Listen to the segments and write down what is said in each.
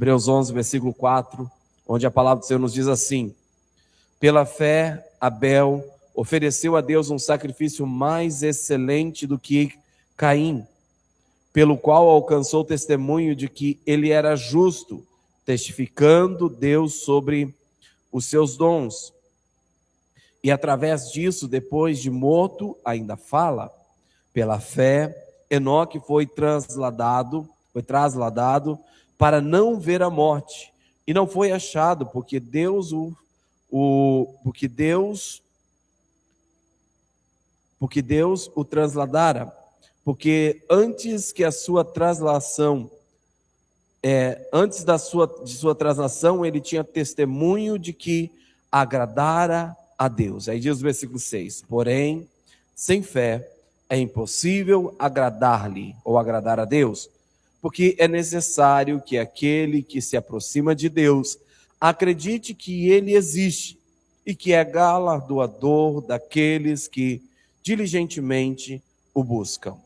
Hebreus 11, versículo 4, onde a palavra do Senhor nos diz assim: pela fé, Abel ofereceu a Deus um sacrifício mais excelente do que Caim, pelo qual alcançou testemunho de que ele era justo, testificando Deus sobre os seus dons. E através disso, depois de morto, ainda fala. Pela fé, Enoque foi trasladado para não ver a morte, e não foi achado, porque Deus o trasladara, porque antes de sua translação, ele tinha testemunho de que agradara a Deus. Aí diz o versículo 6, porém, sem fé é impossível agradar-lhe ou agradar a Deus, porque é necessário que aquele que se aproxima de Deus acredite que ele existe e que é galardoador daqueles que diligentemente o buscam.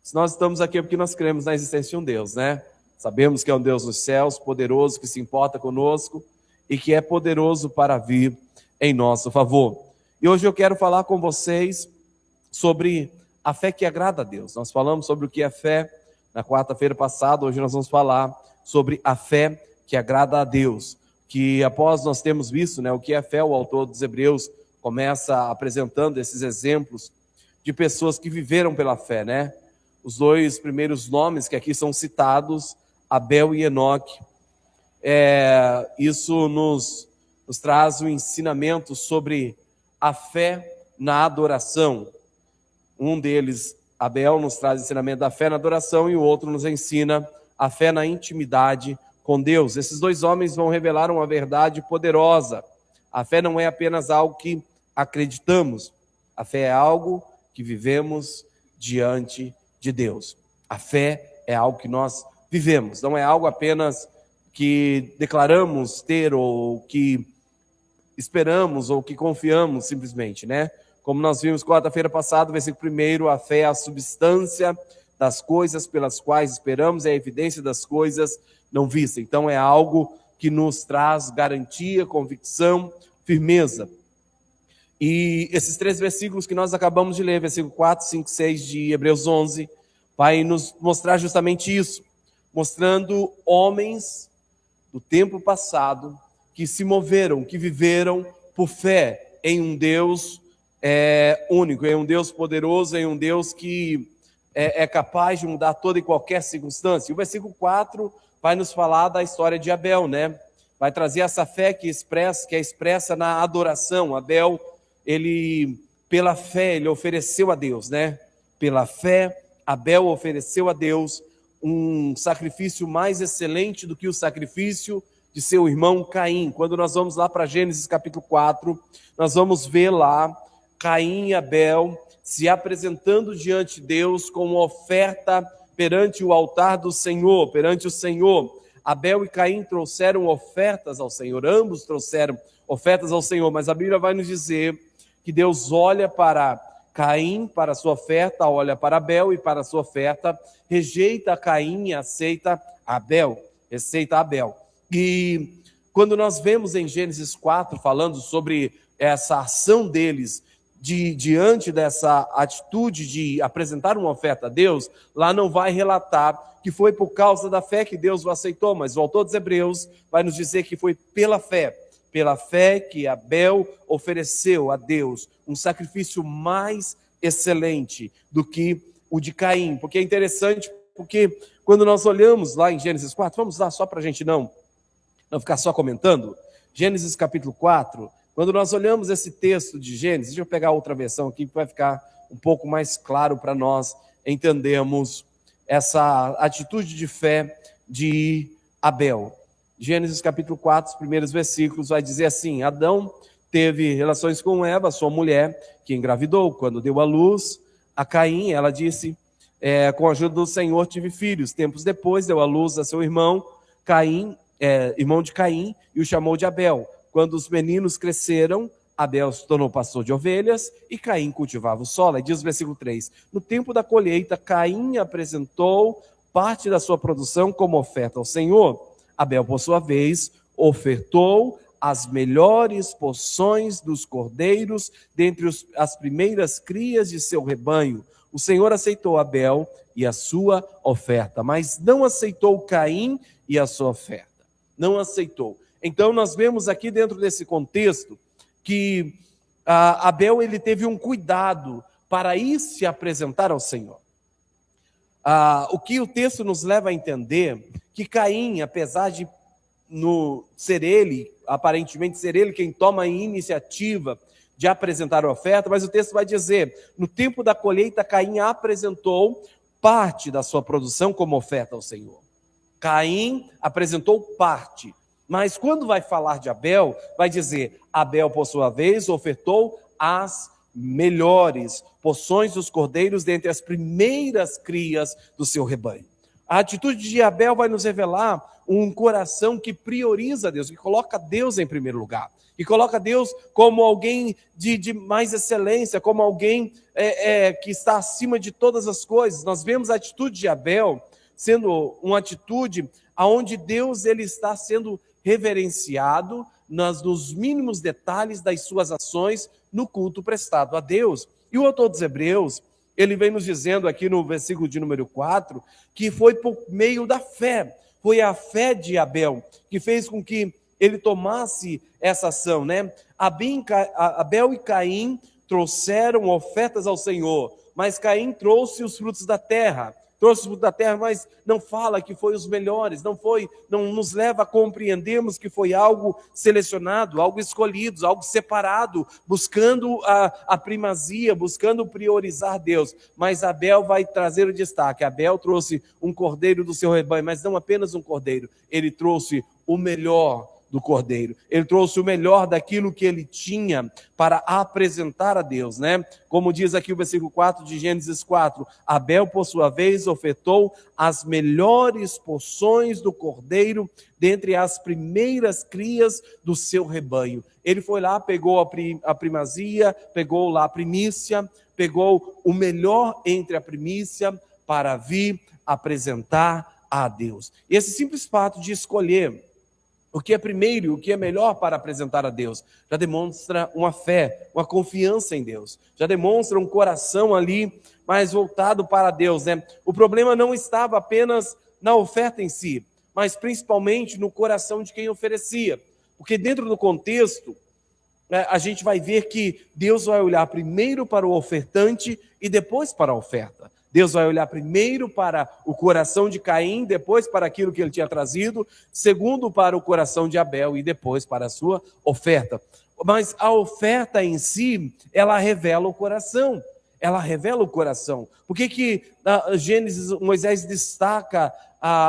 Se nós estamos aqui é porque nós cremos na existência de um Deus, né? Sabemos que é um Deus dos céus, poderoso, que se importa conosco e que é poderoso para vir em nosso favor. E hoje eu quero falar com vocês sobre a fé que agrada a Deus. Nós falamos sobre o que é fé na quarta-feira passada, hoje nós vamos falar sobre a fé que agrada a Deus, que após nós termos visto, né, o que é fé, o autor dos Hebreus começa apresentando esses exemplos de pessoas que viveram pela fé, né? Os dois primeiros nomes que aqui são citados, Abel e Enoque, isso nos traz um ensinamento sobre a fé na adoração. Um deles, Abel, nos traz o ensinamento da fé na adoração e o outro nos ensina a fé na intimidade com Deus. Esses dois homens vão revelar uma verdade poderosa. A fé não é apenas algo que acreditamos, a fé é algo que vivemos diante de Deus. A fé é algo que nós vivemos, não é algo apenas que declaramos ter ou que esperamos ou que confiamos simplesmente, né? Como nós vimos quarta-feira passada, versículo 1, a fé é a substância das coisas pelas quais esperamos, é a evidência das coisas não vistas. Então é algo que nos traz garantia, convicção, firmeza. E esses três versículos que nós acabamos de ler, versículo 4, 5, 6 de Hebreus 11, vai nos mostrar justamente isso, mostrando homens do tempo passado que se moveram, que viveram por fé em um Deus único, em um Deus poderoso, em um Deus que é capaz de mudar toda e qualquer circunstância. E o versículo 4 vai nos falar da história de Abel, né? Vai trazer essa fé que é expressa na adoração. Abel, pela fé, ele ofereceu a Deus, né? Pela fé, Abel ofereceu a Deus um sacrifício mais excelente do que o sacrifício de seu irmão Caim. Quando nós vamos lá para Gênesis capítulo 4, nós vamos ver lá Caim e Abel se apresentando diante de Deus com uma oferta perante o altar do Senhor, perante o Senhor. Abel e Caim trouxeram ofertas ao Senhor, ambos trouxeram ofertas ao Senhor, mas a Bíblia vai nos dizer que Deus olha para Caim, para a sua oferta, olha para Abel e para a sua oferta, rejeita Caim e aceita Abel. E quando nós vemos em Gênesis 4, falando sobre essa ação deles, diante dessa atitude de apresentar uma oferta a Deus, lá não vai relatar que foi por causa da fé que Deus o aceitou, mas o autor dos Hebreus vai nos dizer que foi pela fé que Abel ofereceu a Deus um sacrifício mais excelente do que o de Caim. Porque é interessante, porque quando nós olhamos lá em Gênesis 4, vamos lá só para a gente não ficar só comentando, Gênesis capítulo 4, quando nós olhamos esse texto de Gênesis, deixa eu pegar outra versão aqui que vai ficar um pouco mais claro para nós entendermos essa atitude de fé de Abel. Gênesis capítulo 4, os primeiros versículos, vai dizer assim: Adão teve relações com Eva, sua mulher, que engravidou. Quando deu à luz a Caim, ela disse, com a ajuda do Senhor tive filhos. Tempos depois deu à luz a seu irmão, Caim, irmão de Caim, e o chamou de Abel. Quando os meninos cresceram, Abel se tornou pastor de ovelhas e Caim cultivava o solo. E diz o versículo 3, no tempo da colheita, Caim apresentou parte da sua produção como oferta ao Senhor. Abel, por sua vez, ofertou as melhores porções dos cordeiros dentre as primeiras crias de seu rebanho. O Senhor aceitou Abel e a sua oferta, mas não aceitou Caim e a sua oferta. Não aceitou. Então nós vemos aqui dentro desse contexto que Abel ele teve um cuidado para ir se apresentar ao Senhor. O que o texto nos leva a entender que Caim, apesar de aparentemente ser ele quem toma a iniciativa de apresentar a oferta, mas o texto vai dizer, no tempo da colheita, Caim apresentou parte da sua produção como oferta ao Senhor. Caim apresentou parte, mas quando vai falar de Abel, vai dizer, Abel, por sua vez, ofertou as melhores porções dos cordeiros dentre as primeiras crias do seu rebanho. A atitude de Abel vai nos revelar um coração que prioriza Deus, que coloca Deus em primeiro lugar, que coloca Deus como alguém de mais excelência, como alguém que está acima de todas as coisas. Nós vemos a atitude de Abel sendo uma atitude onde Deus ele está sendo reverenciado nos mínimos detalhes das suas ações no culto prestado a Deus. E o autor dos Hebreus, ele vem nos dizendo aqui no versículo de número 4, que foi por meio da fé. Foi a fé de Abel que fez com que ele tomasse essa ação, né? Abel e Caim trouxeram ofertas ao Senhor, mas Caim trouxe os frutos da terra. Trouxe os frutos da terra, mas não fala que foi os melhores, não nos leva a compreendermos que foi algo selecionado, algo escolhido, algo separado, buscando a primazia, buscando priorizar Deus. Mas Abel vai trazer o destaque. Abel trouxe um cordeiro do seu rebanho, mas não apenas um cordeiro, ele trouxe o melhor do cordeiro. Ele trouxe o melhor daquilo que ele tinha para apresentar a Deus, né? Como diz aqui o versículo 4 de Gênesis 4, Abel, por sua vez, ofertou as melhores porções do cordeiro dentre as primeiras crias do seu rebanho. Ele foi lá, pegou a primazia, pegou lá a primícia, pegou o melhor entre a primícia para vir apresentar a Deus. E esse simples fato de escolher o que é primeiro, o que é melhor para apresentar a Deus, já demonstra uma fé, uma confiança em Deus, já demonstra um coração ali mais voltado para Deus, né? O problema não estava apenas na oferta em si, mas principalmente no coração de quem oferecia, porque dentro do contexto, a gente vai ver que Deus vai olhar primeiro para o ofertante e depois para a oferta. Deus vai olhar primeiro para o coração de Caim, depois para aquilo que ele tinha trazido, segundo para o coração de Abel e depois para a sua oferta. Mas a oferta em si, ela revela o coração. Ela revela o coração. Por que Gênesis, Moisés destaca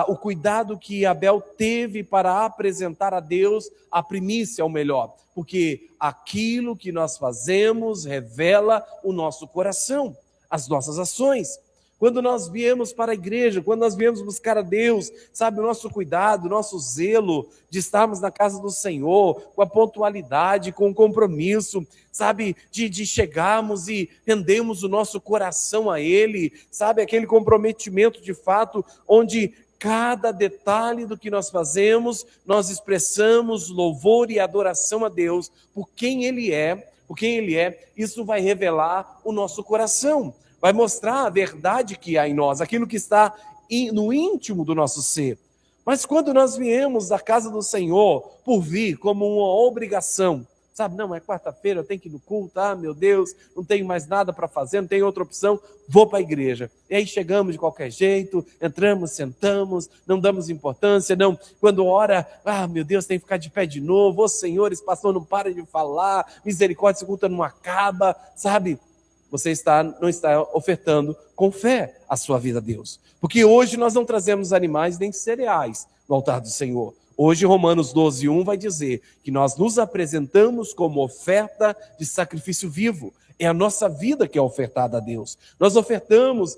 o cuidado que Abel teve para apresentar a Deus a primícia, o melhor? Porque aquilo que nós fazemos revela o nosso coração, as nossas ações. Quando nós viemos para a igreja, quando nós viemos buscar a Deus, sabe, o nosso cuidado, o nosso zelo de estarmos na casa do Senhor, com a pontualidade, com o compromisso, sabe, de chegarmos e rendermos o nosso coração a Ele, sabe, aquele comprometimento de fato, onde cada detalhe do que nós fazemos, nós expressamos louvor e adoração a Deus por quem Ele é, isso vai revelar o nosso coração. Vai mostrar a verdade que há em nós, aquilo que está no íntimo do nosso ser. Mas quando nós viemos da casa do Senhor, por vir como uma obrigação, sabe, não, é quarta-feira, eu tenho que ir no culto, meu Deus, não tenho mais nada para fazer, não tenho outra opção, vou para a igreja. E aí chegamos de qualquer jeito, entramos, sentamos, não damos importância, não. Quando ora, meu Deus, tem que ficar de pé de novo, Senhor, esse pastor não para de falar, misericórdia, esse culto não acaba, sabe? Você não está ofertando com fé a sua vida a Deus. Porque hoje nós não trazemos animais nem cereais no altar do Senhor. Hoje Romanos 12:1 vai dizer que nós nos apresentamos como oferta de sacrifício vivo. É a nossa vida que é ofertada a Deus. Nós ofertamos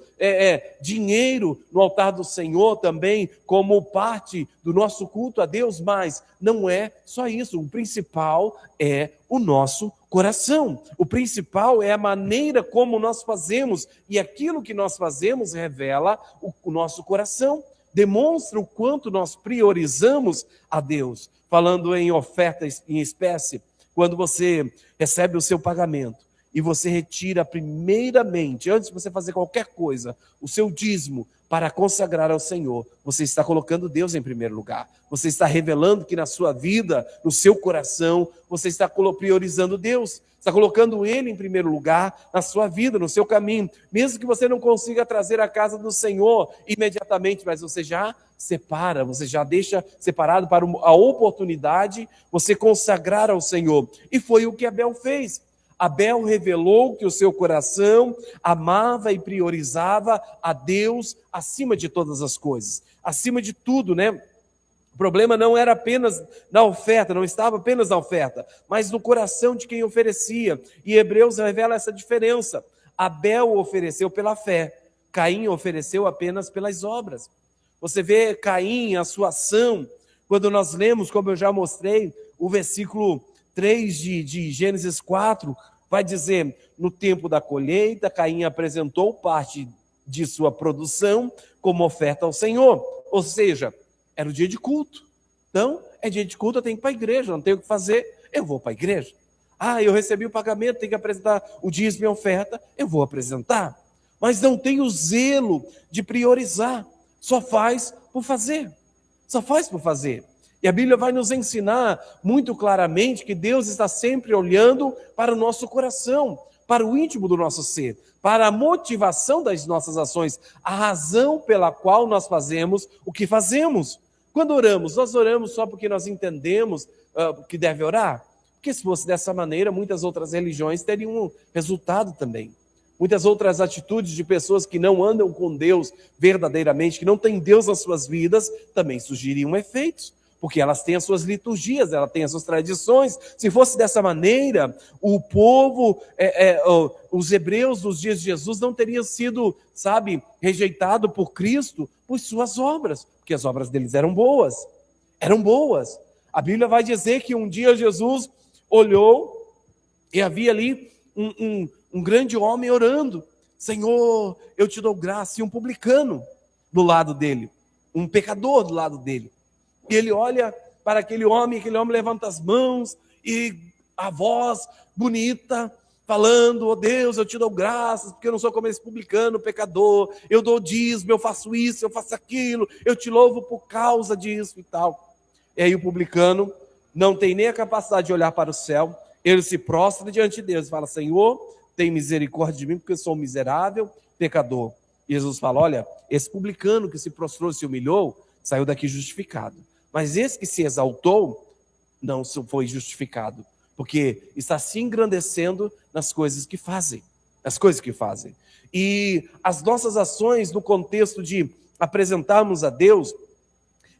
dinheiro no altar do Senhor também como parte do nosso culto a Deus, mas não é só isso. O principal é o nosso coração. O principal é a maneira como nós fazemos, e aquilo que nós fazemos revela o nosso coração. demonstra o quanto nós priorizamos a Deus. Falando em oferta em espécie, quando você recebe o seu pagamento e você retira primeiramente, antes de você fazer qualquer coisa, o seu dízimo para consagrar ao Senhor, você está colocando Deus em primeiro lugar. Você está revelando que na sua vida, no seu coração, você está priorizando Deus. Está colocando Ele em primeiro lugar na sua vida, no seu caminho. Mesmo que você não consiga trazer a casa do Senhor imediatamente, mas você já separa, você já deixa separado para a oportunidade, você consagrar ao Senhor. E foi o que Abel fez. Abel revelou que o seu coração amava e priorizava a Deus acima de todas as coisas. Acima de tudo, né? O problema não era apenas na oferta, não estava apenas na oferta, mas no coração de quem oferecia. E Hebreus revela essa diferença. Abel ofereceu pela fé, Caim ofereceu apenas pelas obras. Você vê Caim, a sua ação, quando nós lemos, como eu já mostrei, o versículo 3 de Gênesis 4, vai dizer, no tempo da colheita, Caim apresentou parte de sua produção como oferta ao Senhor. Ou seja, era o dia de culto. Então, é dia de culto, eu tenho que ir para a igreja, não tenho o que fazer, eu vou para a igreja. Eu recebi o pagamento, tenho que apresentar o dízimo e a oferta, eu vou apresentar. Mas não tem o zelo de priorizar, só faz por fazer. Só faz por fazer. E a Bíblia vai nos ensinar muito claramente que Deus está sempre olhando para o nosso coração, para o íntimo do nosso ser, para a motivação das nossas ações, a razão pela qual nós fazemos o que fazemos. Quando oramos, nós oramos só porque nós entendemos que deve orar? Porque se fosse dessa maneira, muitas outras religiões teriam um resultado também. Muitas outras atitudes de pessoas que não andam com Deus verdadeiramente, que não têm Deus nas suas vidas, também surgiriam efeitos. Porque elas têm as suas liturgias, elas têm as suas tradições. Se fosse dessa maneira, o povo, os hebreus dos dias de Jesus não teriam sido, rejeitado por Cristo por suas obras, porque as obras deles eram boas. Eram boas. A Bíblia vai dizer que um dia Jesus olhou e havia ali um grande homem orando. Senhor, eu te dou graça. E um publicano do lado dele, um pecador do lado dele. E ele olha para aquele homem levanta as mãos e a voz bonita, falando, oh Deus, eu te dou graças, porque eu não sou como esse publicano, pecador, eu dou dízimo, eu faço isso, eu faço aquilo, eu te louvo por causa disso e tal. E aí o publicano não tem nem a capacidade de olhar para o céu, ele se prostra diante de Deus e fala, Senhor, tem misericórdia de mim, porque eu sou um miserável pecador. E Jesus fala, olha, esse publicano que se prostrou e se humilhou, saiu daqui justificado. Mas esse que se exaltou, não foi justificado, porque está se engrandecendo nas coisas que fazem. E as nossas ações, no contexto de apresentarmos a Deus,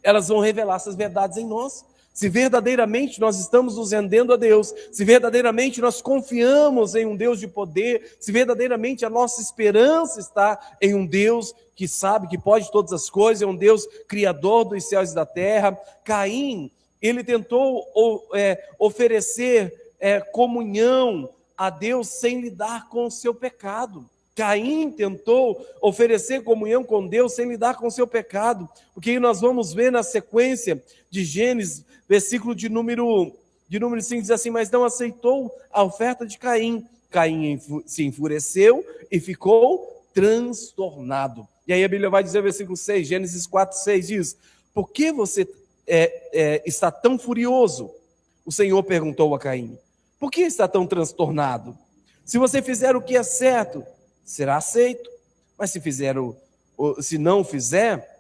elas vão revelar essas verdades em nós. Se verdadeiramente nós estamos nos rendendo a Deus, se verdadeiramente nós confiamos em um Deus de poder, se verdadeiramente a nossa esperança está em um Deus que sabe que pode todas as coisas, é um Deus criador dos céus e da terra. Caim, ele tentou oferecer comunhão a Deus sem lidar com o seu pecado. Caim tentou oferecer comunhão com Deus sem lidar com o seu pecado, porque nós vamos ver na sequência de Gênesis, versículo de número 5, diz assim, mas não aceitou a oferta de Caim. Caim se enfureceu e ficou transtornado. E aí a Bíblia vai dizer, versículo 6, Gênesis 4, 6 diz, por que você está tão furioso? O Senhor perguntou a Caim, por que está tão transtornado? Se você fizer o que é certo, será aceito, mas se não fizer,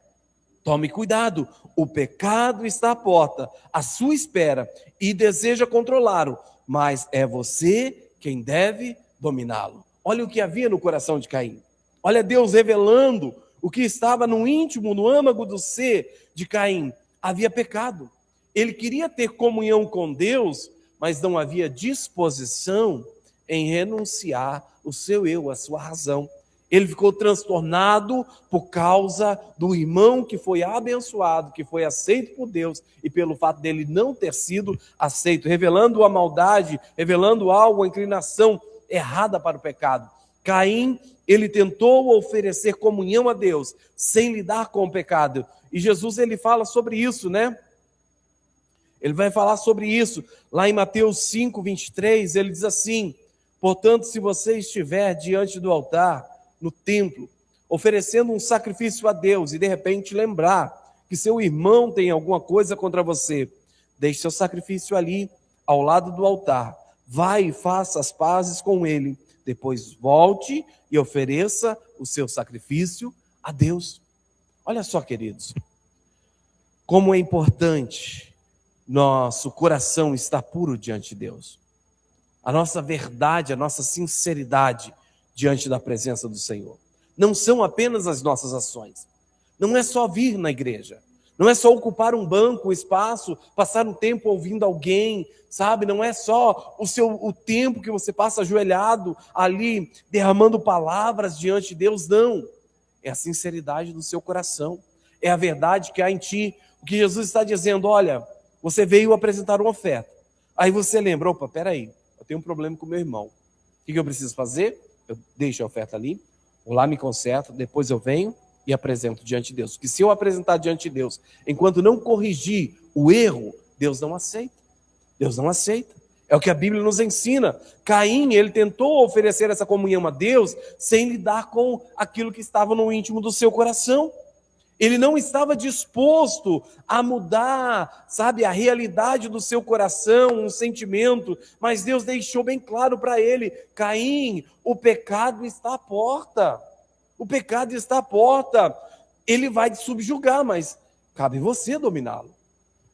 tome cuidado, o pecado está à porta, à sua espera, e deseja controlá-lo, mas é você quem deve dominá-lo. Olha o que havia no coração de Caim, olha Deus revelando o que estava no íntimo, no âmago do ser de Caim, havia pecado, ele queria ter comunhão com Deus, mas não havia disposição em renunciar o seu eu, a sua razão. Ele ficou transtornado por causa do irmão que foi abençoado, que foi aceito por Deus, e pelo fato dele não ter sido aceito, revelando a maldade, revelando algo, a inclinação errada para o pecado. Caim, ele tentou oferecer comunhão a Deus, sem lidar com o pecado. E Jesus, ele fala sobre isso, né? Ele vai falar sobre isso. Lá em Mateus 5, 23, ele diz assim: portanto, se você estiver diante do altar, no templo, oferecendo um sacrifício a Deus, e de repente lembrar que seu irmão tem alguma coisa contra você, deixe seu sacrifício ali, ao lado do altar. Vai e faça as pazes com ele. Depois volte e ofereça o seu sacrifício a Deus. Olha só, queridos, como é importante nosso coração estar puro diante de Deus. A nossa verdade, a nossa sinceridade diante da presença do Senhor. Não são apenas as nossas ações. Não é só vir na igreja. Não é só ocupar um banco, um espaço, passar um tempo ouvindo alguém, sabe? Não é só o tempo que você passa ajoelhado ali, derramando palavras diante de Deus, não. É a sinceridade do seu coração. É a verdade que há em ti. O que Jesus está dizendo, olha, você veio apresentar uma oferta. Aí você lembra, opa, peraí, eu tenho um problema com meu irmão. O que eu preciso fazer? Eu deixo a oferta ali, vou lá, me conserto, depois eu venho e apresento diante de Deus. Porque se eu apresentar diante de Deus, enquanto não corrigir o erro, Deus não aceita. Deus não aceita. É o que a Bíblia nos ensina. Caim, ele tentou oferecer essa comunhão a Deus sem lidar com aquilo que estava no íntimo do seu coração. Ele não estava disposto a mudar, sabe, a realidade do seu coração, um sentimento, mas Deus deixou bem claro para ele: Caim, o pecado está à porta. O pecado está à porta. Ele vai te subjugar, mas cabe você dominá-lo.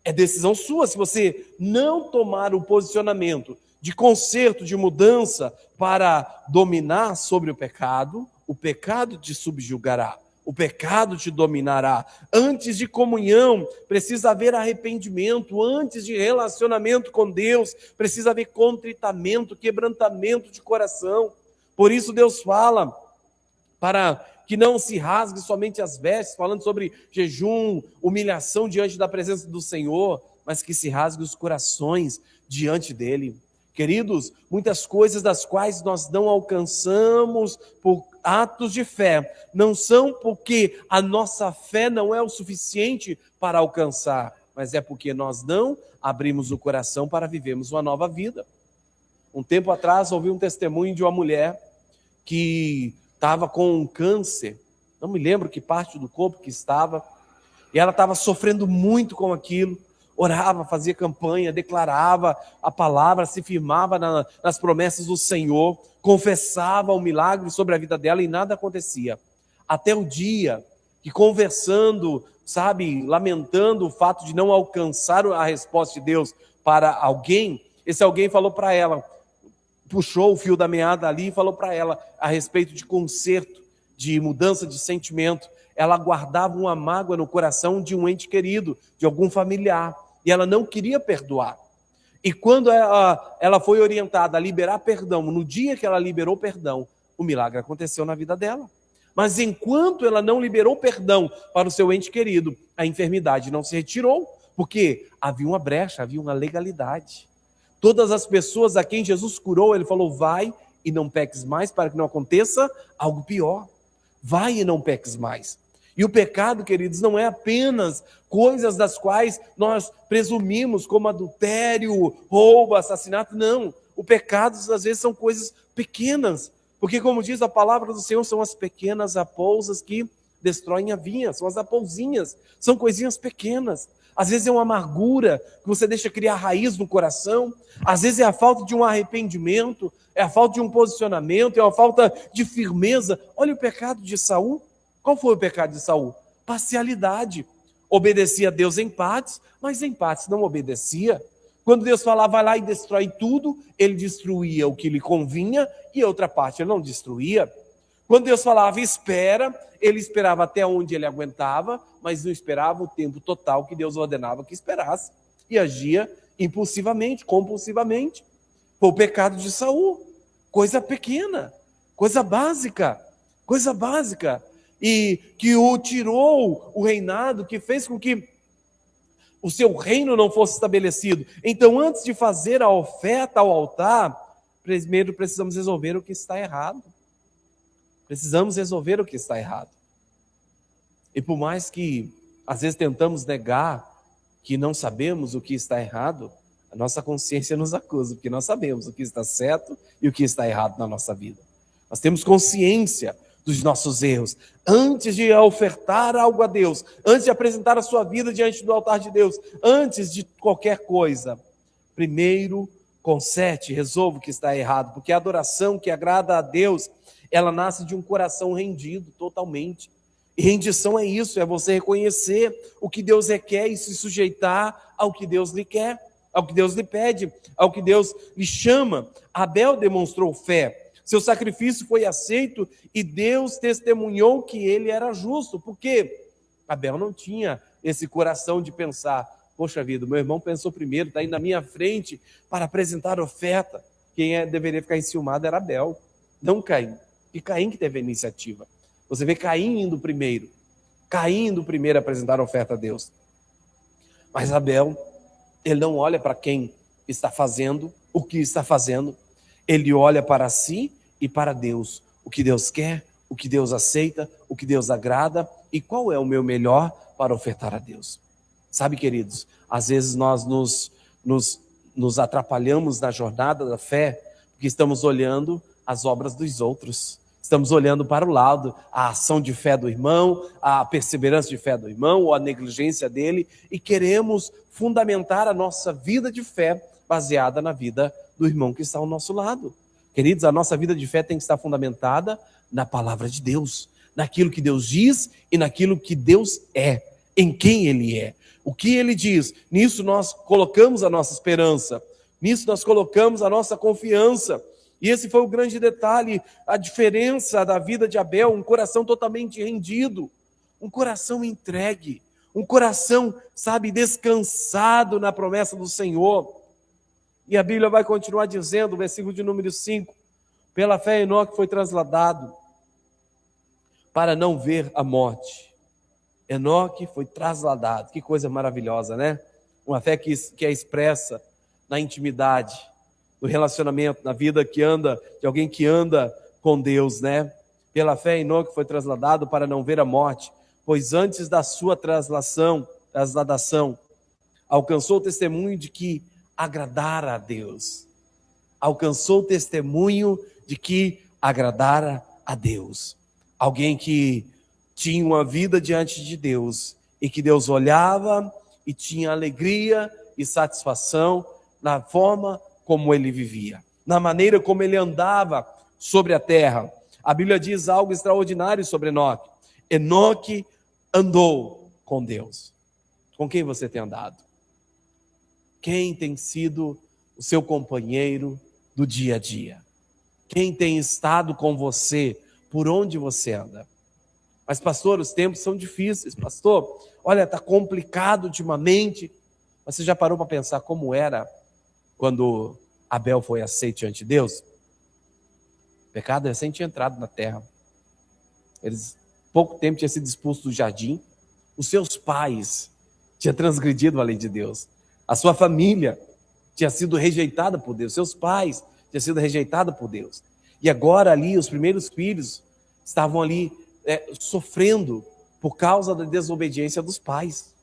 É decisão sua. Se você não tomar o posicionamento de conserto, de mudança para dominar sobre o pecado te subjugará. O pecado te dominará. Antes de comunhão, precisa haver arrependimento. Antes de relacionamento com Deus, precisa haver contritamento, quebrantamento de coração. Por isso Deus fala para que não se rasgue somente as vestes, falando sobre jejum, humilhação diante da presença do Senhor, mas que se rasgue os corações diante dele. Queridos, muitas coisas das quais nós não alcançamos por atos de fé, não são porque a nossa fé não é o suficiente para alcançar, mas é porque nós não abrimos o coração para vivermos uma nova vida. Um tempo atrás, ouvi um testemunho de uma mulher que estava com um câncer, não me lembro que parte do corpo que estava, e ela estava sofrendo muito com aquilo. Orava, fazia campanha, declarava a palavra, se firmava nas promessas do Senhor, confessava o milagre sobre a vida dela e nada acontecia. Até o dia que, conversando, sabe, lamentando o fato de não alcançar a resposta de Deus para alguém, esse alguém falou para ela, puxou o fio da meada ali e falou para ela a respeito de conserto, de mudança de sentimento. Ela guardava uma mágoa no coração de um ente querido, de algum familiar. E ela não queria perdoar. E quando ela foi orientada a liberar perdão, no dia que ela liberou perdão, o milagre aconteceu na vida dela. Mas enquanto ela não liberou perdão para o seu ente querido, a enfermidade não se retirou, porque havia uma brecha, havia uma legalidade. Todas as pessoas a quem Jesus curou, ele falou: vai e não peques mais, para que não aconteça algo pior. Vai e não peques mais. E o pecado, queridos, não é apenas coisas das quais nós presumimos, como adultério, roubo, assassinato. Não. O pecado, às vezes, são coisas pequenas. Porque, como diz a palavra do Senhor, são as pequenas raposas que destroem a vinha. São as raposinhas. São coisinhas pequenas. Às vezes é uma amargura que você deixa criar raiz no coração. Às vezes é a falta de um arrependimento. É a falta de um posicionamento. É a falta de firmeza. Olha o pecado de Saul. Qual foi o pecado de Saul? Parcialidade. Obedecia a Deus em partes, mas em partes não obedecia. Quando Deus falava, vai lá e destrói tudo, ele destruía o que lhe convinha e a outra parte ele não destruía. Quando Deus falava, espera, ele esperava até onde ele aguentava, mas não esperava o tempo total que Deus ordenava que esperasse. E agia impulsivamente, compulsivamente. Foi o pecado de Saul. Coisa pequena, coisa básica. E que o tirou o reinado, que fez com que o seu reino não fosse estabelecido. Então, antes de fazer a oferta ao altar, primeiro precisamos resolver o que está errado. Precisamos resolver o que está errado. E por mais que às vezes tentamos negar que não sabemos o que está errado, a nossa consciência nos acusa, porque nós sabemos o que está certo e o que está errado na nossa vida. Nós temos consciência dos nossos erros. Antes de ofertar algo a Deus, antes de apresentar a sua vida diante do altar de Deus, antes de qualquer coisa, primeiro conserte, resolva o que está errado, porque a adoração que agrada a Deus, ela nasce de um coração rendido totalmente. E rendição é isso, é você reconhecer o que Deus requer e se sujeitar ao que Deus lhe quer, ao que Deus lhe pede, ao que Deus lhe chama. Abel demonstrou fé, seu sacrifício foi aceito e Deus testemunhou que ele era justo. Por quê? Abel não tinha esse coração de pensar, poxa vida, meu irmão pensou primeiro, está aí na minha frente para apresentar oferta. Quem deveria ficar enciumado era Abel, não Caim. E Caim que teve a iniciativa. Você vê Caim indo primeiro a apresentar a oferta a Deus. Mas Abel, ele não olha para quem está fazendo, o que está fazendo, ele olha para si e para Deus, o que Deus quer, o que Deus aceita, o que Deus agrada e qual é o meu melhor para ofertar a Deus. Sabe, queridos, às vezes nós nos atrapalhamos na jornada da fé porque estamos olhando as obras dos outros. Estamos olhando para o lado, a ação de fé do irmão, a perseverança de fé do irmão, ou a negligência dele, e queremos fundamentar a nossa vida de fé baseada na vida do irmão que está ao nosso lado. Queridos, a nossa vida de fé tem que estar fundamentada na palavra de Deus, naquilo que Deus diz e naquilo que Deus é, em quem Ele é. O que Ele diz, nisso nós colocamos a nossa esperança, nisso nós colocamos a nossa confiança. E esse foi o grande detalhe, a diferença da vida de Abel, um coração totalmente rendido, um coração entregue, um coração, descansado na promessa do Senhor. E a Bíblia vai continuar dizendo, o versículo de número 5, pela fé Enoque foi trasladado para não ver a morte. Enoque foi trasladado, que coisa maravilhosa, né? Uma fé que é expressa na intimidade, no relacionamento, na vida de alguém que anda com Deus, né? Pela fé, Enoque foi trasladado para não ver a morte, pois antes da sua trasladação, alcançou o testemunho de que agradara a Deus. Alcançou o testemunho de que agradara a Deus. Alguém que tinha uma vida diante de Deus e que Deus olhava e tinha alegria e satisfação na forma como ele vivia, na maneira como ele andava sobre a terra. A Bíblia diz algo extraordinário sobre Enoque. Enoque andou com Deus. Com quem você tem andado? Quem tem sido o seu companheiro do dia a dia? Quem tem estado com você por onde você anda? Mas pastor, os tempos são difíceis. Pastor, olha, está complicado ultimamente. Mas você já parou para pensar como era quando Abel foi aceito ante Deus? O pecado recém tinha entrado na terra. Eles, pouco tempo, tinham sido expulsos do jardim. Os seus pais tinham transgredido a lei de Deus. A sua família tinha sido rejeitada por Deus. Seus pais tinham sido rejeitados por Deus. E agora ali, os primeiros filhos estavam ali sofrendo por causa da desobediência dos pais.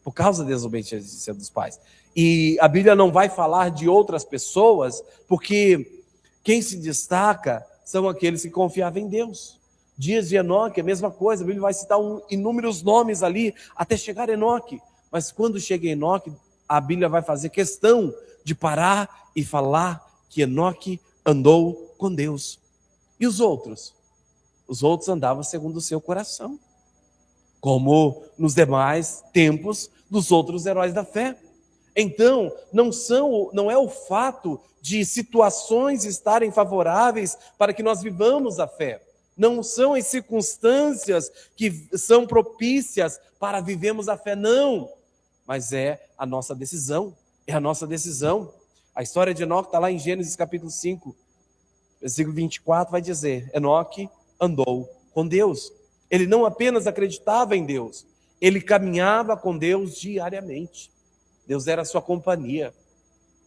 Por causa da desobediência dos pais. E a Bíblia não vai falar de outras pessoas, porque quem se destaca são aqueles que confiavam em Deus. Dias de Enoque, a mesma coisa, a Bíblia vai citar inúmeros nomes ali, até chegar a Enoque. Mas quando chega Enoque, a Bíblia vai fazer questão de parar e falar que Enoque andou com Deus. E os outros? Os outros andavam segundo o seu coração, como nos demais tempos dos outros heróis da fé. Então, não é o fato de situações estarem favoráveis para que nós vivamos a fé. Não são as circunstâncias que são propícias para vivermos a fé, não. Mas é a nossa decisão, A história de Enoque está lá em Gênesis capítulo 5, versículo 24, vai dizer, Enoque andou com Deus. Ele não apenas acreditava em Deus, ele caminhava com Deus diariamente. Deus era a sua companhia.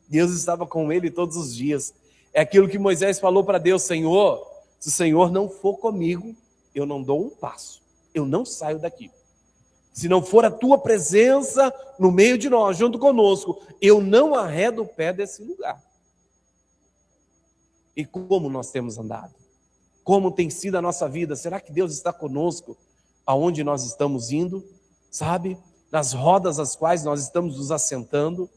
Deus estava com ele todos os dias. É aquilo que Moisés falou para Deus, Senhor, Se o Senhor não for comigo, eu não dou um passo, eu não saio daqui. Se não for a tua presença no meio de nós, junto conosco, eu não arredo o pé desse lugar. E como nós temos andado? Como tem sido a nossa vida? Será que Deus está conosco aonde nós estamos indo? Sabe? Nas rodas às quais nós estamos nos assentando,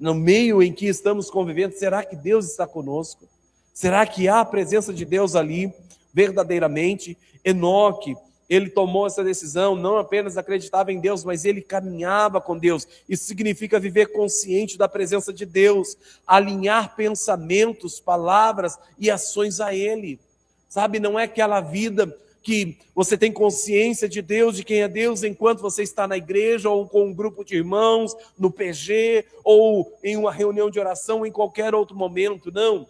no meio em que estamos convivendo, será que Deus está conosco? Será que há a presença de Deus ali, verdadeiramente? Enoque, ele tomou essa decisão, não apenas acreditava em Deus, mas ele caminhava com Deus. Isso significa viver consciente da presença de Deus, alinhar pensamentos, palavras e ações a Ele. Sabe, não é aquela vida que você tem consciência de Deus, de quem é Deus, enquanto você está na igreja, ou com um grupo de irmãos, no PG, ou em uma reunião de oração, em qualquer outro momento, não.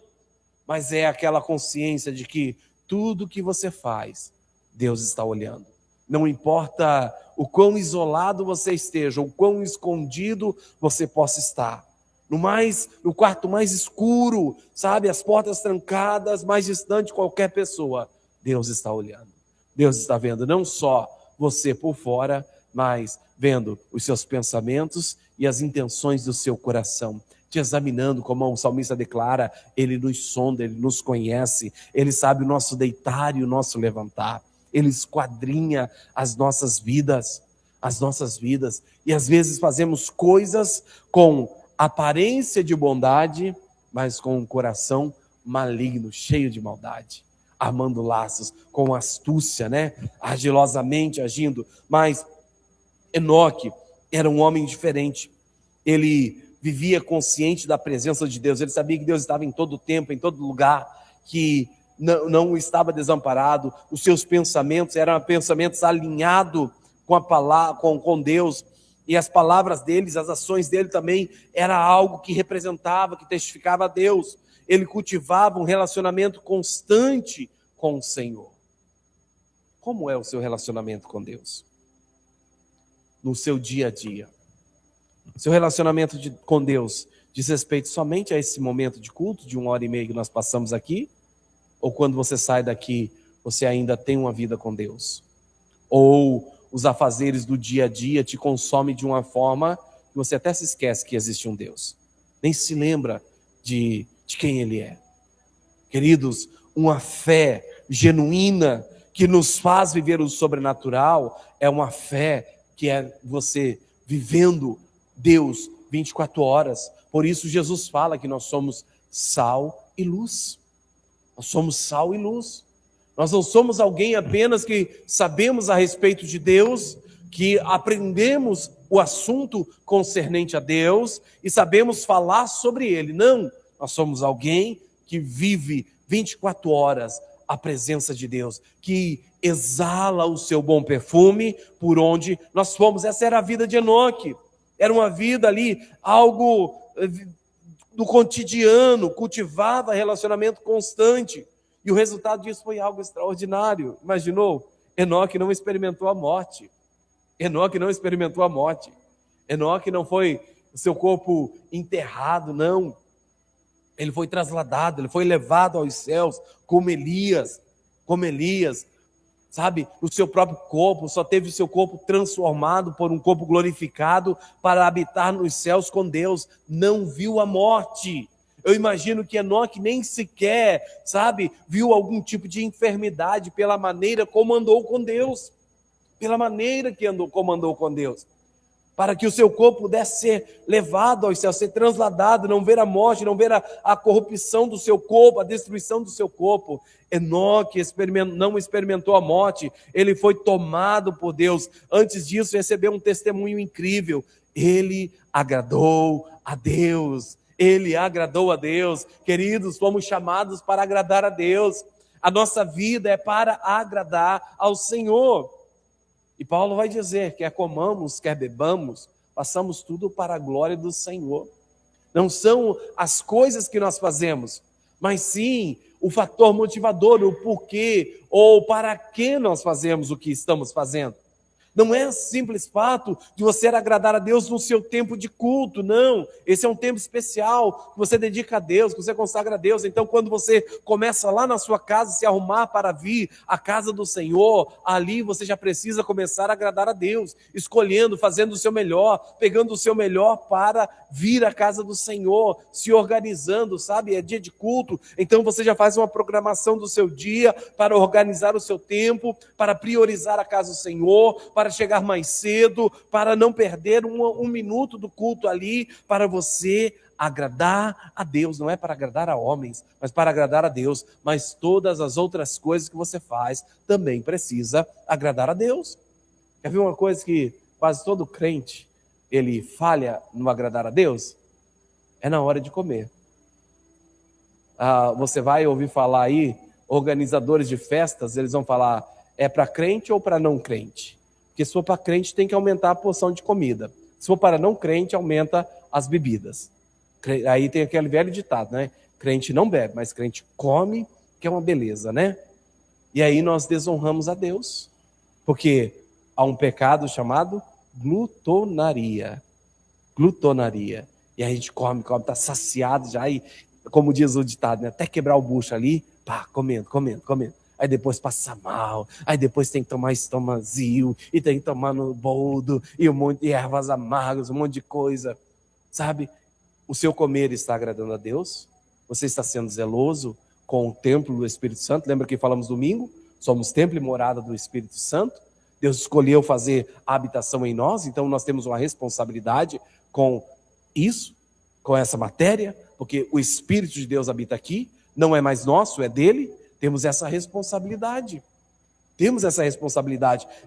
Mas é aquela consciência de que tudo que você faz, Deus está olhando. Não importa o quão isolado você esteja, o quão escondido você possa estar. No quarto mais escuro, sabe, as portas trancadas, mais distante de qualquer pessoa, Deus está olhando. Deus está vendo não só você por fora, mas vendo os seus pensamentos e as intenções do seu coração. Te examinando, como o salmista declara, Ele nos sonda, Ele nos conhece, Ele sabe o nosso deitar e o nosso levantar. Ele esquadrinha as nossas vidas, e às vezes fazemos coisas com aparência de bondade, mas com um coração maligno, cheio de maldade, armando laços, com astúcia, Argilosamente agindo. Mas Enoque era um homem diferente. Ele vivia consciente da presença de Deus. Ele sabia que Deus estava em todo tempo, em todo lugar, que não estava desamparado. Os seus pensamentos eram pensamentos alinhados com a palavra, com Deus. E as palavras deles, as ações dele também, era algo que representava, que testificava a Deus. Ele cultivava um relacionamento constante com o Senhor. Como é o seu relacionamento com Deus? No seu dia a dia. Seu relacionamento com Deus diz respeito somente a esse momento de culto, de 1h30 que nós passamos aqui? Ou quando você sai daqui, você ainda tem uma vida com Deus? Ou os afazeres do dia a dia te consomem de uma forma que você até se esquece que existe um Deus. Nem se lembra de quem Ele é. Queridos, uma fé genuína que nos faz viver o sobrenatural é uma fé que é você vivendo Deus 24 horas. Por isso Jesus fala que nós somos sal e luz. Nós somos sal e luz. Nós não somos alguém apenas que sabemos a respeito de Deus, que aprendemos o assunto concernente a Deus e sabemos falar sobre Ele. Não, nós somos alguém que vive 24 horas a presença de Deus, que exala o seu bom perfume por onde nós fomos. Essa era a vida de Enoque. Era uma vida ali, algo do cotidiano, cultivava relacionamento constante. E o resultado disso foi algo extraordinário. Imaginou? Enoque não experimentou a morte. Enoque não experimentou a morte. Enoque não foi o seu corpo enterrado, não. Ele foi trasladado, ele foi levado aos céus, como Elias, sabe? O seu próprio corpo, só teve o seu corpo transformado por um corpo glorificado para habitar nos céus com Deus. Não viu a morte. Eu imagino que Enoque nem sequer, sabe, viu algum tipo de enfermidade pela maneira como andou com Deus. Como andou com Deus. Para que o seu corpo pudesse ser levado aos céus, ser transladado, não ver a morte, não ver a corrupção do seu corpo, a destruição do seu corpo. Enoque não experimentou a morte, ele foi tomado por Deus. Antes disso, recebeu um testemunho incrível. Ele agradou a Deus. Ele agradou a Deus. Queridos, fomos chamados para agradar a Deus. A nossa vida é para agradar ao Senhor. E Paulo vai dizer, quer comamos, quer bebamos, façamos tudo para a glória do Senhor. Não são as coisas que nós fazemos, mas sim o fator motivador, o porquê ou para que nós fazemos o que estamos fazendo. Não é simples fato de você agradar a Deus no seu tempo de culto, não. Esse é um tempo especial que você dedica a Deus, que você consagra a Deus. Então, quando você começa lá na sua casa se arrumar para vir à casa do Senhor, ali você já precisa começar a agradar a Deus, escolhendo, fazendo o seu melhor, pegando o seu melhor para vir à casa do Senhor, se organizando, sabe? É dia de culto, então você já faz uma programação do seu dia para organizar o seu tempo, para priorizar a casa do Senhor, para chegar mais cedo, para não perder um minuto do culto ali, para você agradar a Deus. Não é para agradar a homens, mas para agradar a Deus. Mas todas as outras coisas que você faz também precisa agradar a Deus. Quer ver uma coisa que quase todo crente ele falha no agradar a Deus? É na hora de comer. Você vai ouvir falar aí, organizadores de festas, eles vão falar, é para crente ou para não crente? Porque se for para crente tem que aumentar a porção de comida. Se for para não crente, aumenta as bebidas. Aí tem aquele velho ditado, né? Crente não bebe, mas crente come, que é uma beleza, né? E aí nós desonramos a Deus, porque há um pecado chamado glutonaria. Glutonaria. E a gente come, está saciado já, e como diz o ditado, né? Até quebrar o bucho ali, pá, comendo. Aí depois passa mal, aí depois tem que tomar estomazil, e tem que tomar no boldo, e um monte de ervas amargas, um monte de coisa, sabe? O seu comer está agradando a Deus? Você está sendo zeloso com o templo do Espírito Santo? Lembra que falamos domingo? Somos templo e morada do Espírito Santo. Deus escolheu fazer a habitação em nós, então nós temos uma responsabilidade com isso, com essa matéria, porque o Espírito de Deus habita aqui, não é mais nosso, é dele. Temos essa responsabilidade.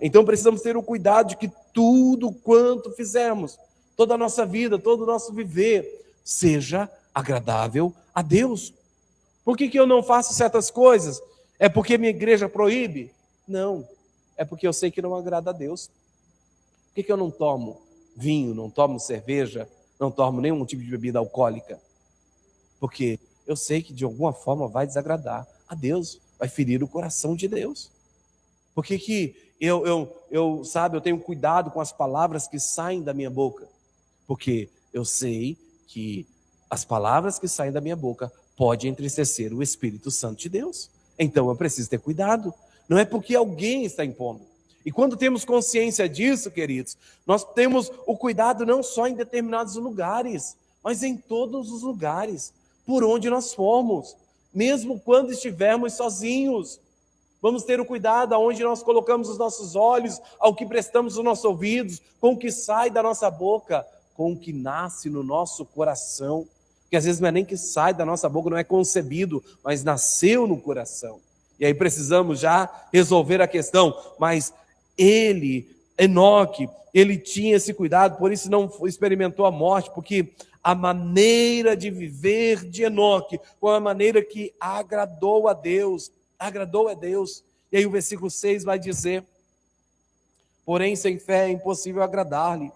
Então precisamos ter o cuidado de que tudo quanto fizermos, toda a nossa vida, todo o nosso viver, seja agradável a Deus. Por que eu não faço certas coisas? É porque minha igreja proíbe? Não, é porque eu sei que não agrada a Deus. Por que eu não tomo vinho, não tomo cerveja, não tomo nenhum tipo de bebida alcoólica? Porque eu sei que de alguma forma vai desagradar a Deus, vai ferir o coração de Deus. Por que eu tenho cuidado com as palavras que saem da minha boca? Porque eu sei que as palavras que saem da minha boca podem entristecer o Espírito Santo de Deus. Então eu preciso ter cuidado. Não é porque alguém está impondo. E quando temos consciência disso, queridos, nós temos o cuidado não só em determinados lugares, mas em todos os lugares, por onde nós formos, mesmo quando estivermos sozinhos. Vamos ter o cuidado aonde nós colocamos os nossos olhos, ao que prestamos os nossos ouvidos, com o que sai da nossa boca, com o que nasce no nosso coração. Que às vezes não é nem que sai da nossa boca, não é concebido, mas nasceu no coração. E aí precisamos já resolver a questão. Mas Enoque, ele tinha esse cuidado, por isso não experimentou a morte, porque a maneira de viver de Enoque foi uma maneira que agradou a Deus. E aí o versículo 6 vai dizer, porém sem fé é impossível agradar-lhe,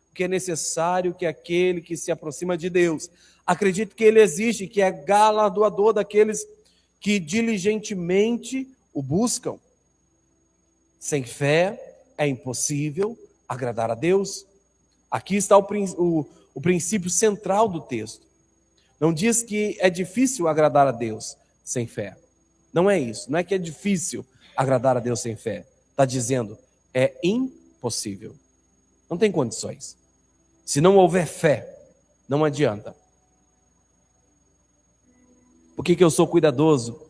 porque é necessário que aquele que se aproxima de Deus acredite que ele existe, que é galardoador daqueles que diligentemente o buscam. Sem fé é impossível agradar a Deus. Aqui está o princípio central do texto. Não diz que é difícil agradar a Deus sem fé. Não é isso. Não é que é difícil agradar a Deus sem fé. Está dizendo, é impossível. Não tem condições. Se não houver fé, não adianta. Por que eu sou cuidadoso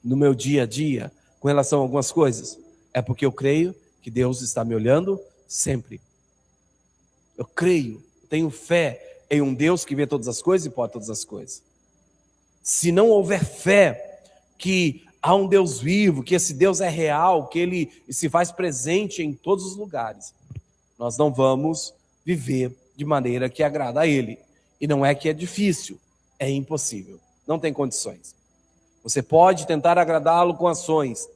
no meu dia a dia com relação a algumas coisas? É porque eu creio que Deus está me olhando sempre. Eu creio, tenho fé em um Deus que vê todas as coisas e pode todas as coisas. Se não houver fé que há um Deus vivo, que esse Deus é real, que Ele se faz presente em todos os lugares, nós não vamos viver de maneira que agrada a Ele. E não é que é difícil, é impossível. Não tem condições. Você pode tentar agradá-lo com ações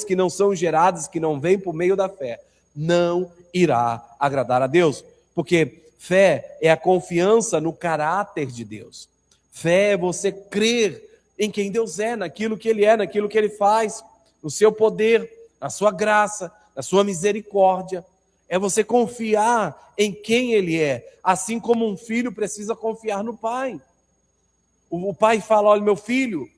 que não são geradas, que não vêm por meio da fé. Não irá agradar a Deus, porque fé é a confiança no caráter de Deus. Fé é você crer em quem Deus é, naquilo que Ele é, naquilo que Ele faz, no seu poder, na sua graça, na sua misericórdia. É você confiar em quem Ele é, assim como um filho precisa confiar no pai. O pai fala, olha, meu filho,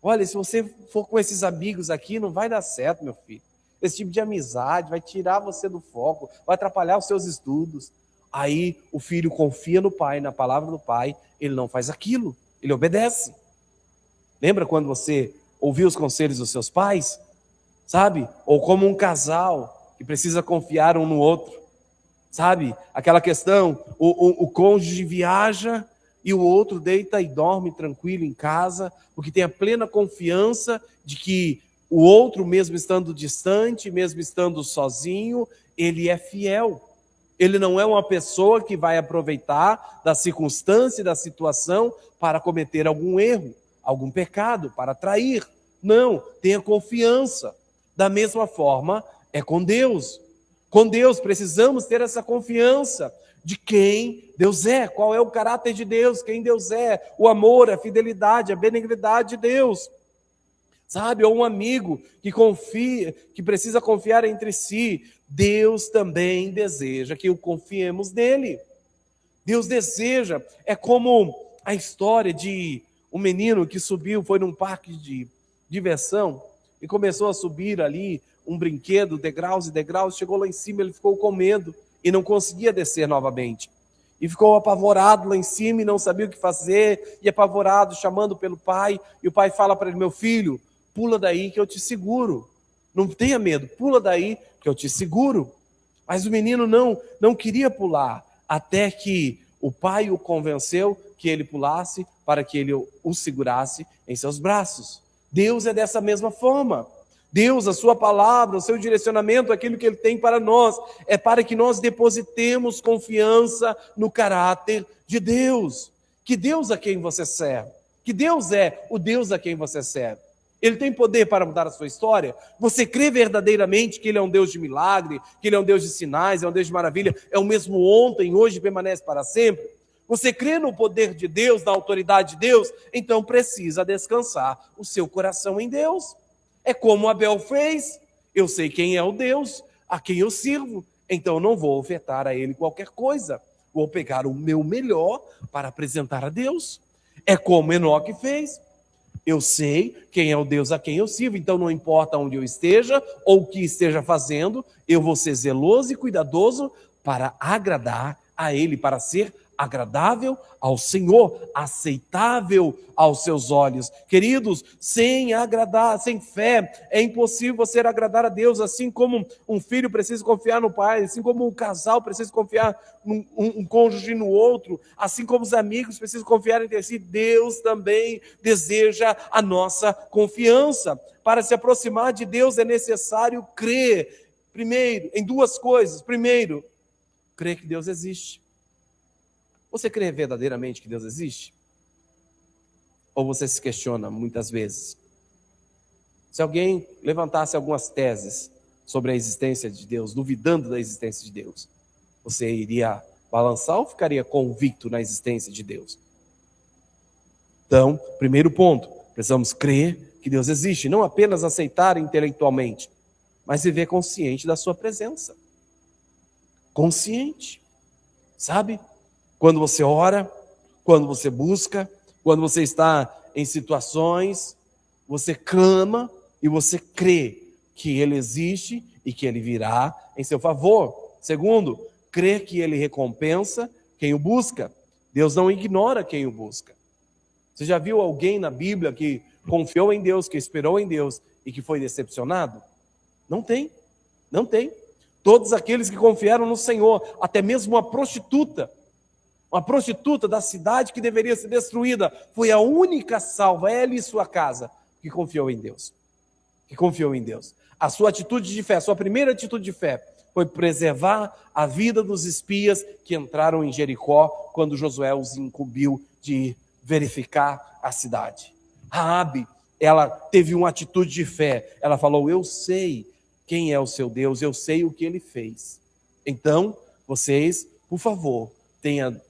olha, se você for com esses amigos aqui, não vai dar certo, meu filho. Esse tipo de amizade vai tirar você do foco, vai atrapalhar os seus estudos. Aí o filho confia no pai, na palavra do pai, ele não faz aquilo, ele obedece. Lembra quando você ouviu os conselhos dos seus pais? Sabe? Ou como um casal que precisa confiar um no outro. Sabe? Aquela questão, o cônjuge viaja e o outro deita e dorme tranquilo em casa, porque tem a plena confiança de que o outro, mesmo estando distante, mesmo estando sozinho, ele é fiel. Ele não é uma pessoa que vai aproveitar da circunstância e da situação para cometer algum erro, algum pecado, para trair. Não, tenha confiança. Da mesma forma, é com Deus. Com Deus precisamos ter essa confiança de quem Deus é, qual é o caráter de Deus, quem Deus é, o amor, a fidelidade, a benignidade de Deus. Sabe, ou um amigo que confia, que precisa confiar entre si, Deus também deseja que o confiemos nele. Deus deseja, é como a história de um menino que subiu, foi num parque de diversão e começou a subir ali um brinquedo, degraus e degraus, chegou lá em cima, ele ficou com medo e não conseguia descer novamente. E ficou apavorado lá em cima e não sabia o que fazer, e apavorado, chamando pelo pai, e o pai fala para ele, meu filho, pula daí que eu te seguro. Não tenha medo, pula daí que eu te seguro. Mas o menino não queria pular, até que o pai o convenceu que ele pulasse para que ele o segurasse em seus braços. Deus é dessa mesma forma. Deus, a sua palavra, o seu direcionamento, aquilo que Ele tem para nós, é para que nós depositemos confiança no caráter de Deus. Que Deus a quem você serve, que Deus é o Deus a quem você serve. Ele tem poder para mudar a sua história? Você crê verdadeiramente que Ele é um Deus de milagre, que Ele é um Deus de sinais, é um Deus de maravilha, é o mesmo ontem, hoje e permanece para sempre? Você crê no poder de Deus, na autoridade de Deus? Então precisa descansar o seu coração em Deus. É como Abel fez, eu sei quem é o Deus a quem eu sirvo, então não vou ofertar a Ele qualquer coisa, vou pegar o meu melhor para apresentar a Deus. É como Enoque fez, eu sei quem é o Deus a quem eu sirvo, então não importa onde eu esteja ou o que esteja fazendo, eu vou ser zeloso e cuidadoso para agradar a Ele, para ser agradável ao Senhor, aceitável aos seus olhos. Queridos, sem fé, é impossível você agradar a Deus, assim como um filho precisa confiar no pai, assim como um casal precisa confiar um cônjuge no outro, assim como os amigos precisam confiar entre si, Deus também deseja a nossa confiança. Para se aproximar de Deus é necessário crer, primeiro, em duas coisas. Primeiro, crer que Deus existe. Você crê verdadeiramente que Deus existe? Ou você se questiona muitas vezes? Se alguém levantasse algumas teses sobre a existência de Deus, duvidando da existência de Deus, você iria balançar ou ficaria convicto na existência de Deus? Então, primeiro ponto, precisamos crer que Deus existe, não apenas aceitar intelectualmente, mas viver consciente da sua presença. Consciente, sabe? Quando você ora, quando você busca, quando você está em situações, você clama e você crê que Ele existe e que Ele virá em seu favor. Segundo, crê que Ele recompensa quem o busca. Deus não ignora quem o busca. Você já viu alguém na Bíblia que confiou em Deus, que esperou em Deus e que foi decepcionado? Não tem, não tem. Todos aqueles que confiaram no Senhor, até mesmo uma prostituta da cidade que deveria ser destruída, foi a única salva, ela e sua casa, que confiou em Deus. Que confiou em Deus. A sua atitude de fé, a sua primeira atitude de fé, foi preservar a vida dos espias que entraram em Jericó, quando Josué os incumbiu de verificar a cidade. Raabe, ela teve uma atitude de fé, ela falou, eu sei quem é o seu Deus, eu sei o que Ele fez. Então, vocês, por favor, tenham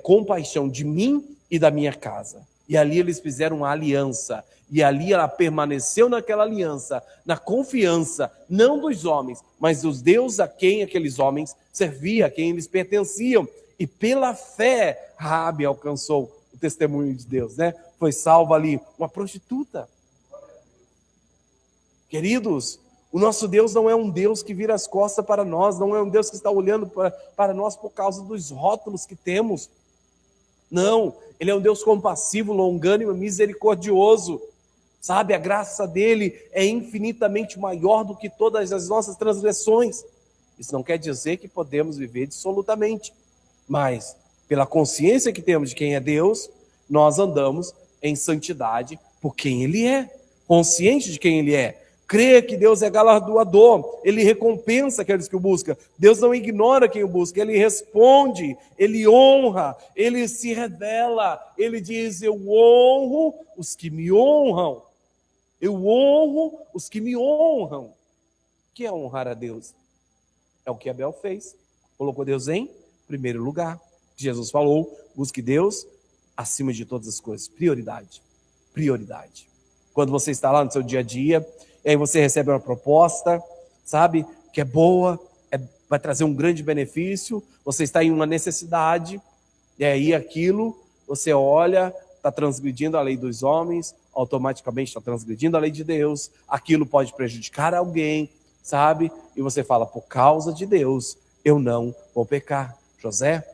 compaixão de mim e da minha casa. E ali eles fizeram uma aliança. E ali ela permaneceu naquela aliança, na confiança, não dos homens, mas dos deuses a quem aqueles homens serviam, a quem eles pertenciam. E pela fé, Raabe alcançou o testemunho de Deus, né? Foi salva ali uma prostituta. Queridos, o nosso Deus não é um Deus que vira as costas para nós, não é um Deus que está olhando para nós por causa dos rótulos que temos. Não, Ele é um Deus compassivo, longânimo, misericordioso. Sabe, a graça dele é infinitamente maior do que todas as nossas transgressões. Isso não quer dizer que podemos viver dissolutamente, mas pela consciência que temos de quem é Deus, nós andamos em santidade por quem Ele é, consciente de quem Ele é. Crê que Deus é galardoador, Ele recompensa aqueles que o buscam. Deus não ignora quem o busca, Ele responde, Ele honra, Ele se revela. Ele diz: eu honro os que me honram. Eu honro os que me honram. O que é honrar a Deus? É o que Abel fez. Colocou Deus em primeiro lugar. Jesus falou: busque Deus acima de todas as coisas. Prioridade. Prioridade. Quando você está lá no seu dia a dia, e aí você recebe uma proposta, sabe, que é boa, vai trazer um grande benefício, você está em uma necessidade, e aí aquilo, você olha, está transgredindo a lei dos homens, automaticamente está transgredindo a lei de Deus, aquilo pode prejudicar alguém, sabe, e você fala: por causa de Deus, eu não vou pecar. José,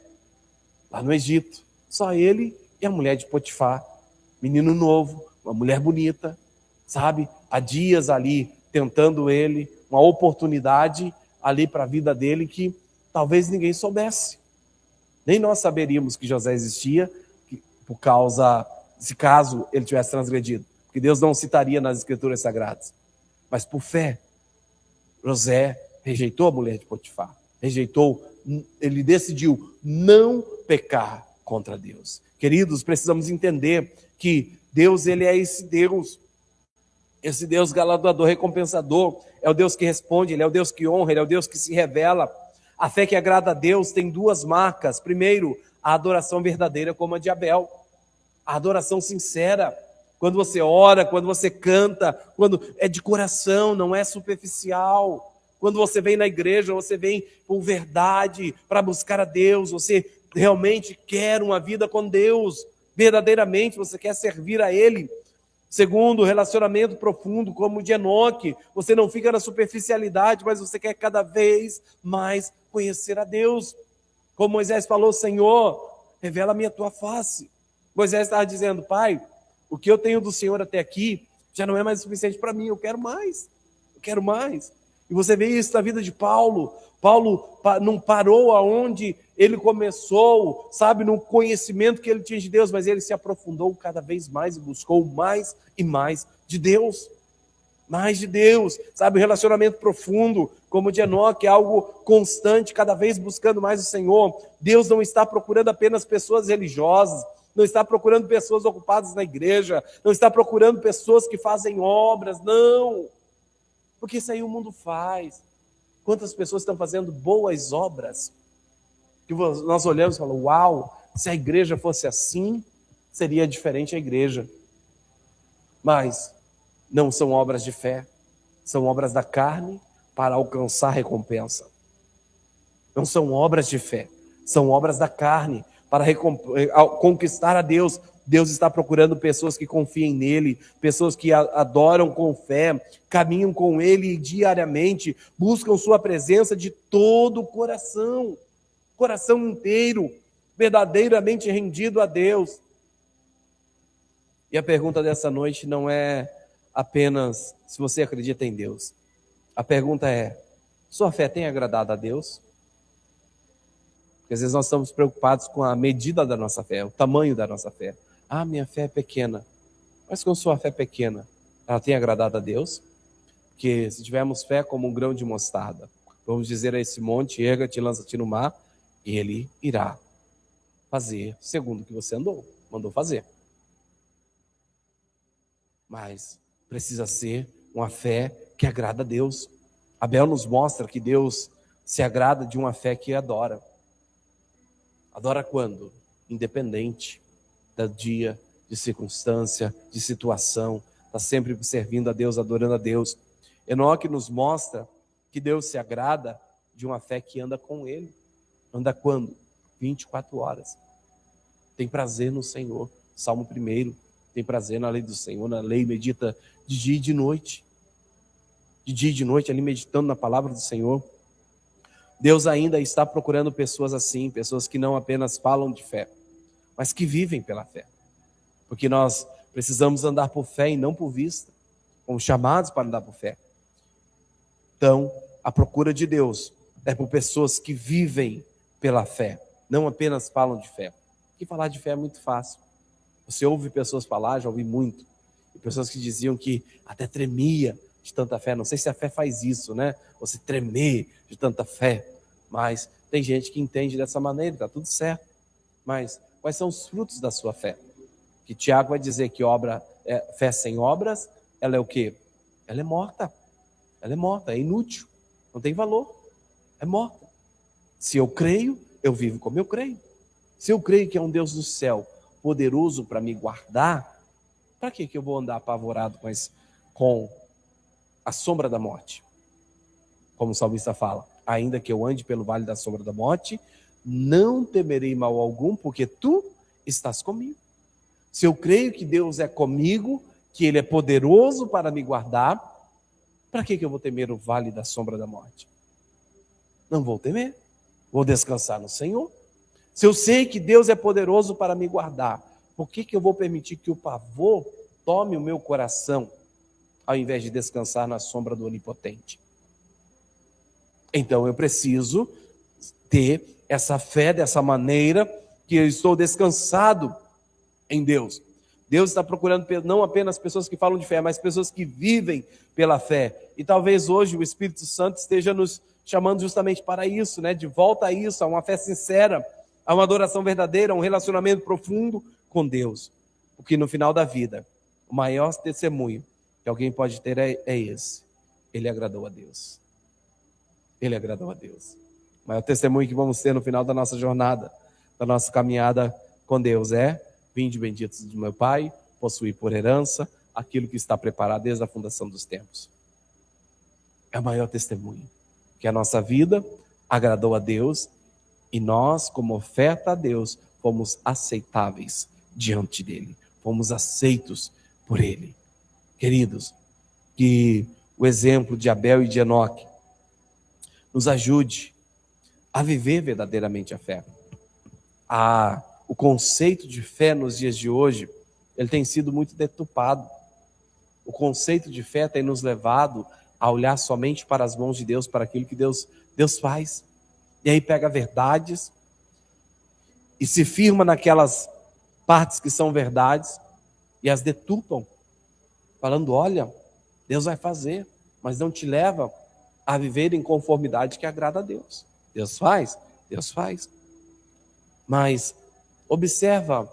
lá no Egito, só ele e a mulher de Potifar, menino novo, uma mulher bonita, sabe, há dias ali tentando ele, uma oportunidade ali para a vida dele que talvez ninguém soubesse. Nem nós saberíamos que José existia por causa, se caso ele tivesse transgredido, porque Deus não citaria nas Escrituras Sagradas. Mas por fé, José rejeitou a mulher de Potifar, ele decidiu não pecar contra Deus. Queridos, precisamos entender que Deus, Ele é esse Deus galardoador, recompensador, é o Deus que responde, Ele é o Deus que honra, Ele é o Deus que se revela. A fé que agrada a Deus tem duas marcas. Primeiro, a adoração verdadeira, como a de Abel. A adoração sincera, quando você ora, quando você canta, quando é de coração, não é superficial. Quando você vem na igreja, você vem com verdade para buscar a Deus, você realmente quer uma vida com Deus, verdadeiramente você quer servir a Ele. Segundo, relacionamento profundo, como o de Enoque, você não fica na superficialidade, mas você quer cada vez mais conhecer a Deus. Como Moisés falou: Senhor, revela-me a tua face. Moisés estava dizendo: Pai, o que eu tenho do Senhor até aqui já não é mais suficiente para mim, eu quero mais, eu quero mais. E você vê isso na vida de Paulo. Paulo não parou aonde ele começou, sabe, no conhecimento que ele tinha de Deus, mas ele se aprofundou cada vez mais e buscou mais e mais de Deus. Mais de Deus, sabe, o relacionamento profundo, como o de Enoque, é algo constante, cada vez buscando mais o Senhor. Deus não está procurando apenas pessoas religiosas, não está procurando pessoas ocupadas na igreja, não está procurando pessoas que fazem obras, não. Porque isso aí o mundo faz. Quantas pessoas estão fazendo boas obras, que nós olhamos e falamos: uau, se a igreja fosse assim, seria diferente a igreja. Mas não são obras de fé, são obras da carne para alcançar recompensa. Não são obras de fé, são obras da carne para conquistar a Deus. Deus está procurando pessoas que confiem nele, pessoas que adoram com fé, caminham com ele diariamente, buscam sua presença de todo o coração, coração inteiro, verdadeiramente rendido a Deus. E a pergunta dessa noite não é apenas se você acredita em Deus. A pergunta é: sua fé tem agradado a Deus? Porque às vezes nós estamos preocupados com a medida da nossa fé, o tamanho da nossa fé. Ah, minha fé é pequena. Mas com sua fé pequena, ela tem agradado a Deus? Porque se tivermos fé como um grão de mostarda, vamos dizer a esse monte: erga-te e lança-te no mar, e ele irá fazer segundo o que você mandou fazer. Mas precisa ser uma fé que agrada a Deus. Abel nos mostra que Deus se agrada de uma fé que adora. Adora quando? Independente do dia de circunstância, de situação, está sempre servindo a Deus, adorando a Deus. Enoque nos mostra que Deus se agrada de uma fé que anda com Ele. Anda quando? 24 horas. Tem prazer no Senhor. Salmo 1, tem prazer na lei do Senhor, na lei, medita de dia e de noite. De dia e de noite, ali meditando na palavra do Senhor. Deus ainda está procurando pessoas assim, pessoas que não apenas falam de fé, mas que vivem pela fé. Porque nós precisamos andar por fé e não por vista. Fomos chamados para andar por fé. Então, a procura de Deus é por pessoas que vivem pela fé, não apenas falam de fé. Porque falar de fé é muito fácil. Você ouve pessoas falar, já ouvi muito, e pessoas que diziam que até tremia de tanta fé. Não sei se a fé faz isso, né? Você tremer de tanta fé. Mas tem gente que entende dessa maneira, está tudo certo. Mas quais são os frutos da sua fé? Que Tiago vai dizer que fé sem obras, ela é o quê? Ela é morta. Ela é morta, é inútil, não tem valor, é morta. Se eu creio, eu vivo como eu creio. Se eu creio que é um Deus do céu poderoso para me guardar, para que eu vou andar apavorado com a sombra da morte? Como o salmista fala, ainda que eu ande pelo vale da sombra da morte, não temerei mal algum, porque tu estás comigo. Se eu creio que Deus é comigo, que Ele é poderoso para me guardar, para que eu vou temer o vale da sombra da morte? Não vou temer, vou descansar no Senhor. Se eu sei que Deus é poderoso para me guardar, por que eu vou permitir que o pavor tome o meu coração, ao invés de descansar na sombra do Onipotente? Então eu preciso ter essa fé dessa maneira, que eu estou descansado em Deus. Deus está procurando não apenas pessoas que falam de fé, mas pessoas que vivem pela fé. E talvez hoje o Espírito Santo esteja nos chamando justamente para isso, né? De volta a isso, a uma fé sincera, a uma adoração verdadeira, a um relacionamento profundo com Deus. Porque no final da vida, o maior testemunho que alguém pode ter é esse: ele agradou a Deus. Ele agradou a Deus. O maior testemunho que vamos ter no final da nossa jornada, da nossa caminhada com Deus é: vinde benditos do meu Pai, possuí por herança aquilo que está preparado desde a fundação dos tempos. É o maior testemunho, que a nossa vida agradou a Deus e nós, como oferta a Deus, fomos aceitáveis diante dele, fomos aceitos por ele. Queridos, que o exemplo de Abel e de Enoque nos ajude a viver verdadeiramente a fé. O conceito de fé nos dias de hoje, ele tem sido muito deturpado. O conceito de fé tem nos levado a olhar somente para as mãos de Deus, para aquilo que Deus faz. E aí pega verdades e se firma naquelas partes que são verdades e as deturpam, falando: olha, Deus vai fazer, mas não te leva a viver em conformidade que agrada a Deus. Deus faz. Mas observa,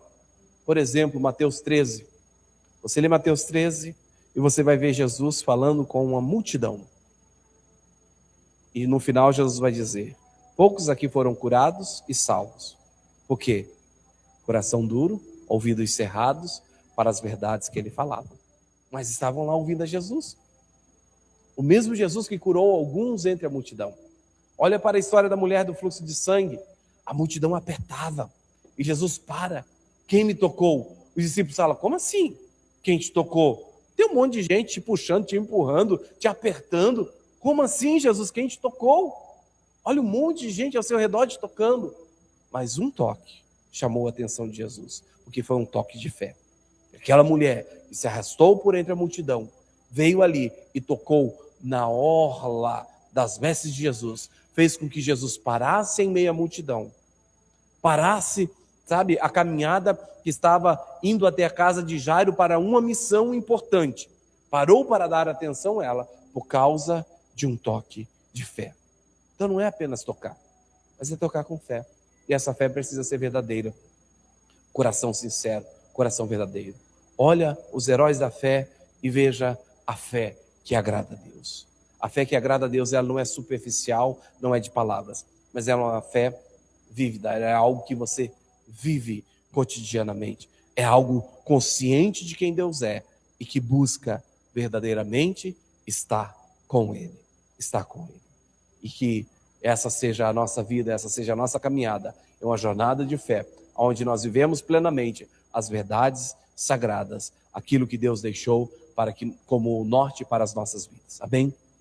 por exemplo, Mateus 13. Você lê Mateus 13 e você vai ver Jesus falando com uma multidão. E no final Jesus vai dizer: poucos aqui foram curados e salvos. Por quê? Coração duro, ouvidos cerrados para as verdades que ele falava. Mas estavam lá ouvindo a Jesus. O mesmo Jesus que curou alguns entre a multidão. Olha para a história da mulher do fluxo de sangue. A multidão apertava. E Jesus para. Quem me tocou? Os discípulos falam: como assim? Quem te tocou? Tem um monte de gente te puxando, te empurrando, te apertando. Como assim, Jesus? Quem te tocou? Olha um monte de gente ao seu redor te tocando. Mas um toque chamou a atenção de Jesus, porque foi um toque de fé. Aquela mulher que se arrastou por entre a multidão, veio ali e tocou na orla das vestes de Jesus, fez com que Jesus parasse em meio à multidão, parasse, sabe, a caminhada que estava indo até a casa de Jairo para uma missão importante. Parou para dar atenção a ela por causa de um toque de fé. Então não é apenas tocar, mas é tocar com fé. E essa fé precisa ser verdadeira. Coração sincero, coração verdadeiro. Olha os heróis da fé e veja a fé que agrada a Deus. A fé que agrada a Deus, ela não é superficial, não é de palavras, mas ela é uma fé vívida, é algo que você vive cotidianamente. é algo consciente de quem Deus é e que busca verdadeiramente estar com Ele. Estar com Ele. E que essa seja a nossa vida, essa seja a nossa caminhada. É uma jornada de fé, onde nós vivemos plenamente as verdades sagradas, aquilo que Deus deixou como norte para as nossas vidas. Amém?